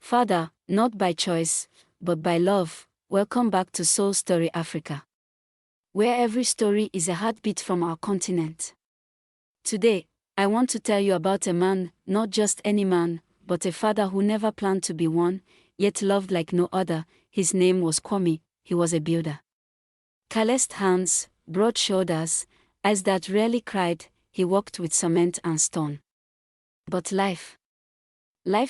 Father, not by choice, but by love. Welcome back to Soul Story Africa, where every story is a heartbeat from our continent. Today, I want to tell you about a man, not just any man, but a father who never planned to be one, yet loved like no other. His name was Kwame. He was a builder. Calloused hands, broad shoulders, eyes that rarely cried. He walked with cement and stone. But life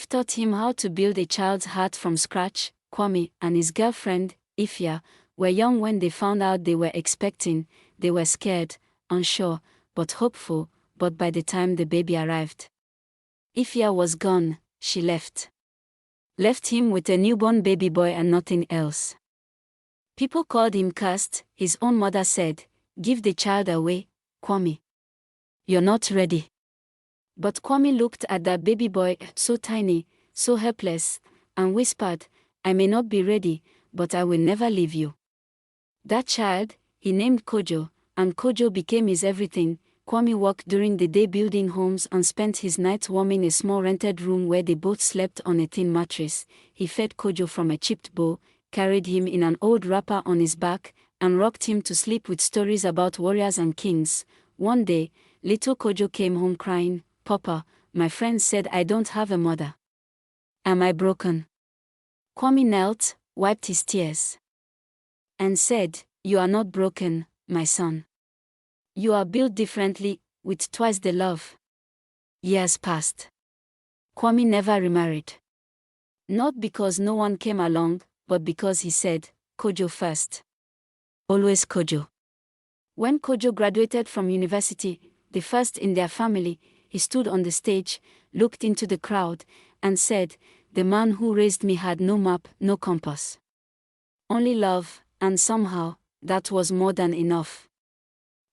taught him how to build a child's heart from scratch. Kwame and his girlfriend, Ifya, were young when they found out they were expecting. They were scared, unsure, but hopeful. But by the time the baby arrived, Ifya was gone. She left him with a newborn baby boy and nothing else. People called him cursed. His own mother said, "Give the child away, Kwame. You're not ready." But Kwame looked at that baby boy, so tiny, so helpless, and whispered, "I may not be ready, but I will never leave you." That child, he named Kojo, and Kojo became his everything. Kwame worked during the day building homes and spent his nights warming a small rented room where they both slept on a thin mattress. He fed Kojo from a chipped bowl, carried him in an old wrapper on his back, and rocked him to sleep with stories about warriors and kings. One day, little Kojo came home crying, "Papa, my friends said I don't have a mother. Am I broken?" Kwame knelt, wiped his tears, and said, "You are not broken, my son. You are built differently, with twice the love." Years passed. Kwame never remarried. Not because no one came along, but because he said, "Kojo first. Always Kojo." When Kojo graduated from university, the first in their family, he stood on the stage, looked into the crowd, and said, "The man who raised me had no map, no compass. Only love, and somehow, that was more than enough."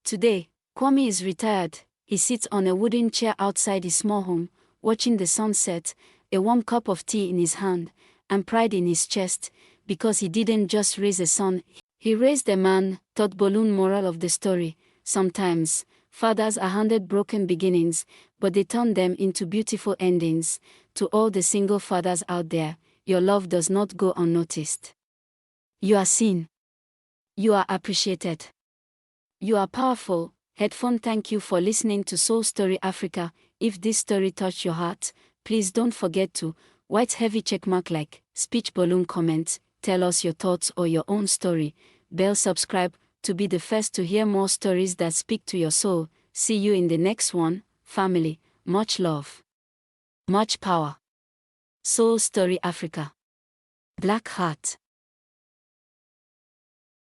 Today, Kwame is retired. He sits on a wooden chair outside his small home, watching the sunset, a warm cup of tea in his hand, and pride in his chest, because he didn't just raise a son, he raised a man. Thought balloon moral of the story: sometimes, fathers are handed broken beginnings, but they turn them into beautiful endings. To all the single fathers out there, your love does not go unnoticed. You are seen. You are appreciated. You are powerful. Headphone. Thank you for listening to Soul Story Africa. If this story touched your heart, please don't forget to white heavy checkmark, like, speech balloon, comment, tell us your thoughts or your own story, bell, subscribe to be the first to hear more stories that speak to your soul. See you in the next one, family. Much love. Much power. Soul Story Africa. Black Heart.